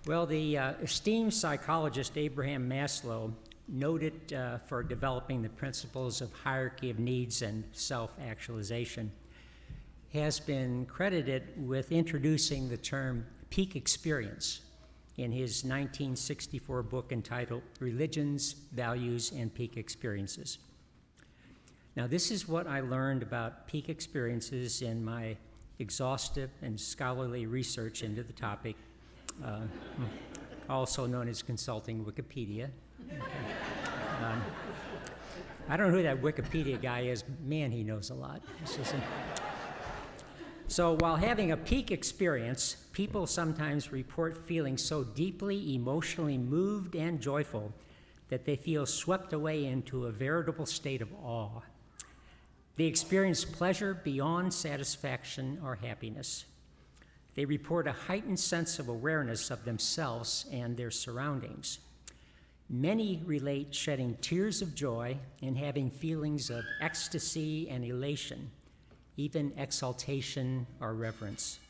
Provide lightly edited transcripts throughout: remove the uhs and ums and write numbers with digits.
Well, the esteemed psychologist Abraham Maslow, noted for developing the principles of hierarchy of needs and self-actualization, has been credited with introducing the term peak experience in his 1964 book entitled Religions, Values, and Peak Experiences. Now, this is what I learned about peak experiences in my exhaustive and scholarly research into the topic, also known as consulting Wikipedia. I don't know who that Wikipedia guy is. Man, he knows a lot. So while having a peak experience, people sometimes report feeling so deeply emotionally moved and joyful that they feel swept away into a veritable state of awe. They experience pleasure beyond satisfaction or happiness. They report a heightened sense of awareness of themselves and their surroundings. Many relate shedding tears of joy and having feelings of ecstasy and elation, even exaltation or reverence.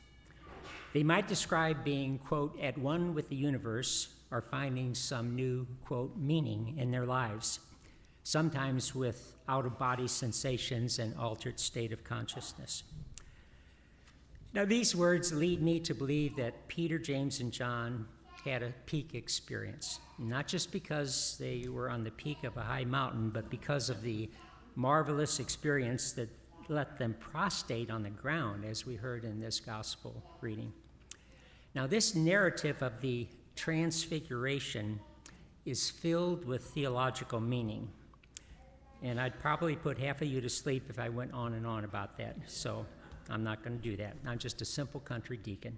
They might describe being, quote, at one with the universe or finding some new, quote, meaning in their lives, sometimes with out-of-body sensations and altered state of consciousness. Now, these words lead me to believe that Peter, James, and John had a peak experience, not just because they were on the peak of a high mountain, but because of the marvelous experience that let them prostrate on the ground, as we heard in this gospel reading. Now, this narrative of the transfiguration is filled with theological meaning, and I'd probably put half of you to sleep if I went on and on about that, so I'm not going to do that. I'm just a simple country deacon.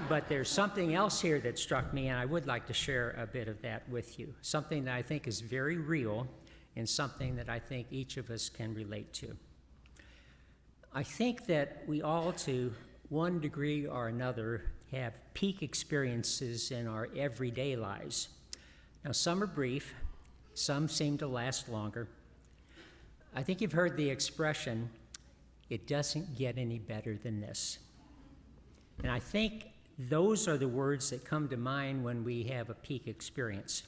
But there's something else here that struck me, and I would like to share a bit of that with you, something that I think is very real and something that I think each of us can relate to. I think that we all, to one degree or another, have peak experiences in our everyday lives. Now, some are brief, some seem to last longer. I think you've heard the expression, it doesn't get any better than this. And I think those are the words that come to mind when we have a peak experience.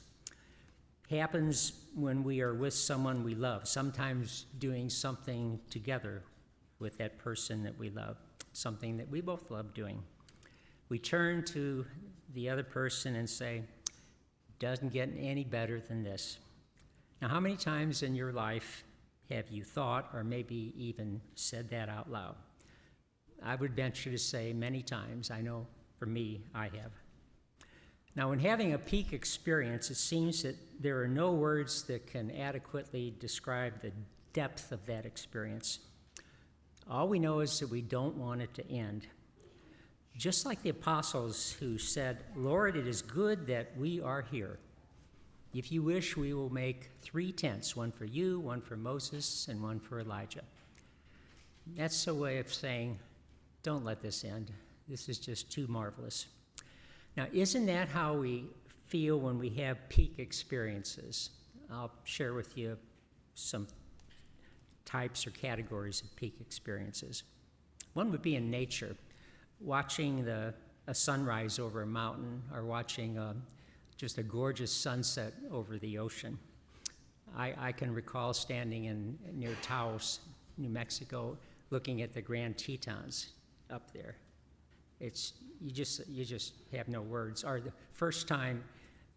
Happens when we are with someone we love, sometimes doing something together with that person that we love, something that we both love doing. We turn to the other person and say, doesn't get any better than this. Now, how many times in your life have you thought or maybe even said that out loud? I would venture to say many times. I know for me, I have. Now, when having a peak experience, it seems that there are no words that can adequately describe the depth of that experience. All we know is that we don't want it to end. Just like the apostles who said, Lord, it is good that we are here. If you wish, we will make 3 tents, one for you, one for Moses, and one for Elijah. That's a way of saying, don't let this end. This is just too marvelous. Now, isn't that how we feel when we have peak experiences? I'll share with you some types or categories of peak experiences. One would be in nature, watching a sunrise over a mountain or watching just a gorgeous sunset over the ocean. I can recall standing near Taos, New Mexico, looking at the Grand Tetons up there. You just have no words. Or the first time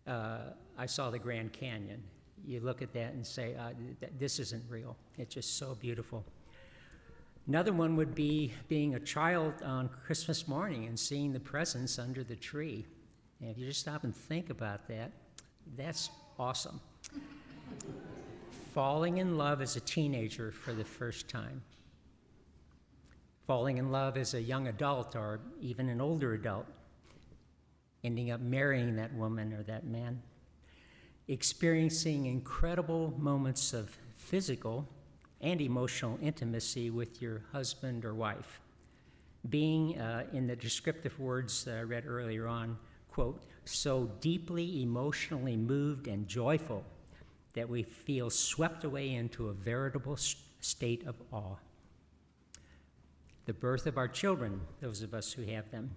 I saw the Grand Canyon, you look at that and say, this isn't real. It's just so beautiful. Another one would be being a child on Christmas morning and seeing the presents under the tree. And if you just stop and think about that, that's awesome. Falling in love as a teenager for the first time. Falling in love as a young adult or even an older adult, ending up marrying that woman or that man, experiencing incredible moments of physical and emotional intimacy with your husband or wife, being, in the descriptive words that I read earlier on, quote, so deeply emotionally moved and joyful that we feel swept away into a veritable state of awe. The birth of our children, those of us who have them,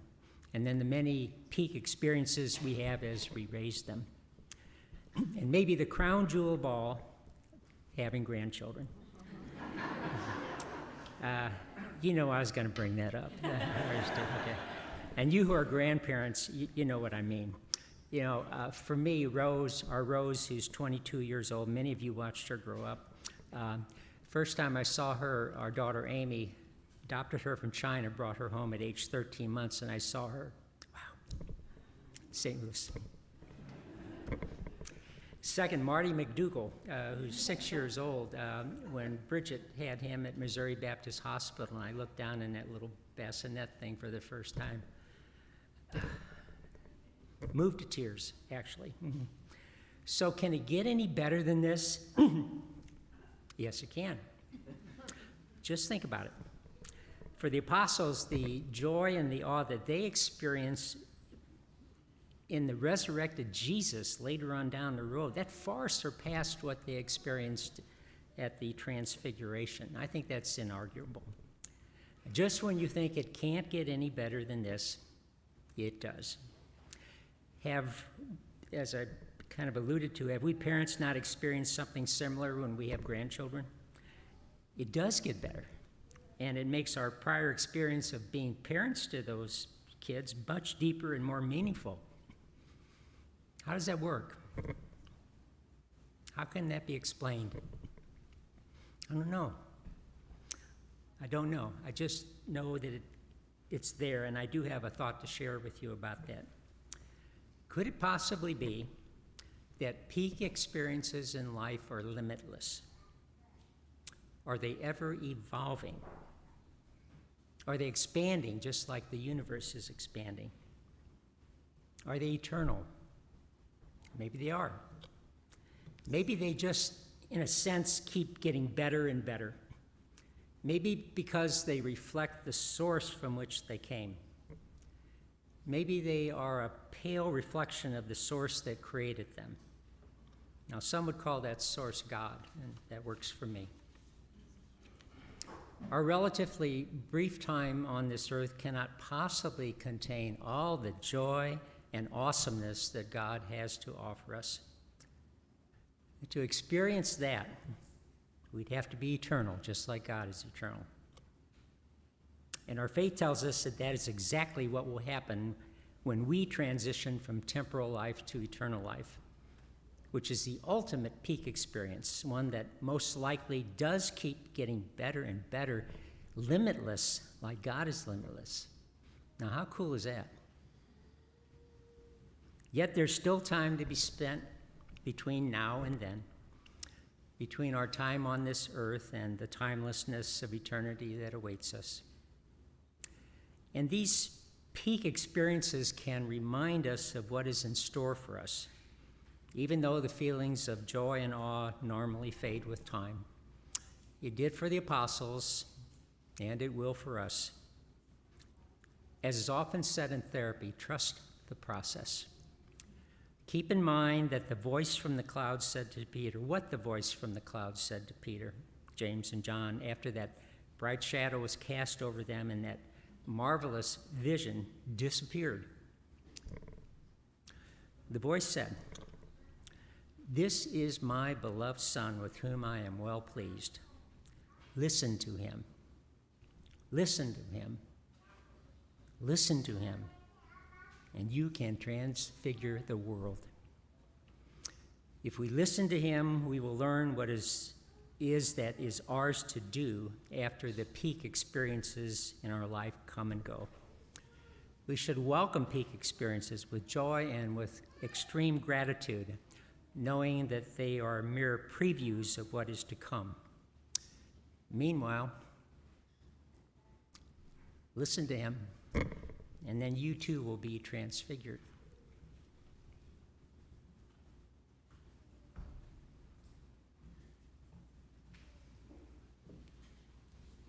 and then the many peak experiences we have as we raise them. And maybe the crown jewel of all, having grandchildren. You know I was going to bring that up. Okay. And you who are grandparents, you know what I mean. You know, for me, our Rose, who's 22 years old, many of you watched her grow up. First time I saw her, our daughter Amy, adopted her from China, brought her home at age 13 months, and I saw her, wow, St. Louis. Second, Marty McDougall, who's 6 years old, when Bridget had him at Missouri Baptist Hospital, and I looked down in that little bassinet thing for the first time. Moved to tears, actually. Mm-hmm. So can it get any better than this? Yes, it can. Just think about it. For the apostles, the joy and the awe that they experienced in the resurrected Jesus later on down the road, that far surpassed what they experienced at the Transfiguration. I think that's inarguable. Just when you think it can't get any better than this, it does. As I kind of alluded to, have we parents not experienced something similar when we have grandchildren? It does get better, and it makes our prior experience of being parents to those kids much deeper and more meaningful. How does that work? How can that be explained? I don't know. I just know that it's there, and I do have a thought to share with you about that. Could it possibly be that peak experiences in life are limitless? Are they ever evolving? Are they expanding just like the universe is expanding? Are they eternal? Maybe they are. Maybe they just, in a sense, keep getting better and better. Maybe because they reflect the source from which they came. Maybe they are a pale reflection of the source that created them. Now, some would call that source God, and that works for me. Our relatively brief time on this earth cannot possibly contain all the joy and awesomeness that God has to offer us. To experience that, we'd have to be eternal, just like God is eternal. And our faith tells us that that is exactly what will happen when we transition from temporal life to eternal life, which is the ultimate peak experience, one that most likely does keep getting better and better, limitless, like God is limitless. Now, how cool is that? Yet there's still time to be spent between now and then, between our time on this earth and the timelessness of eternity that awaits us. And these peak experiences can remind us of what is in store for us, even though the feelings of joy and awe normally fade with time. It did for the apostles, and it will for us. As is often said in therapy, trust the process. Keep in mind that the voice from the cloud said to Peter, what the voice from the cloud said to Peter, James, and John, after that bright shadow was cast over them and that marvelous vision disappeared. The voice said, "This is my beloved Son with whom I am well pleased. Listen to him. Listen to him. Listen to him. And you can transfigure the world." If we listen to him, we will learn what is ours to do after the peak experiences in our life come and go. We should welcome peak experiences with joy and with extreme gratitude, knowing that they are mere previews of what is to come. Meanwhile, listen to him, and then you too will be transfigured.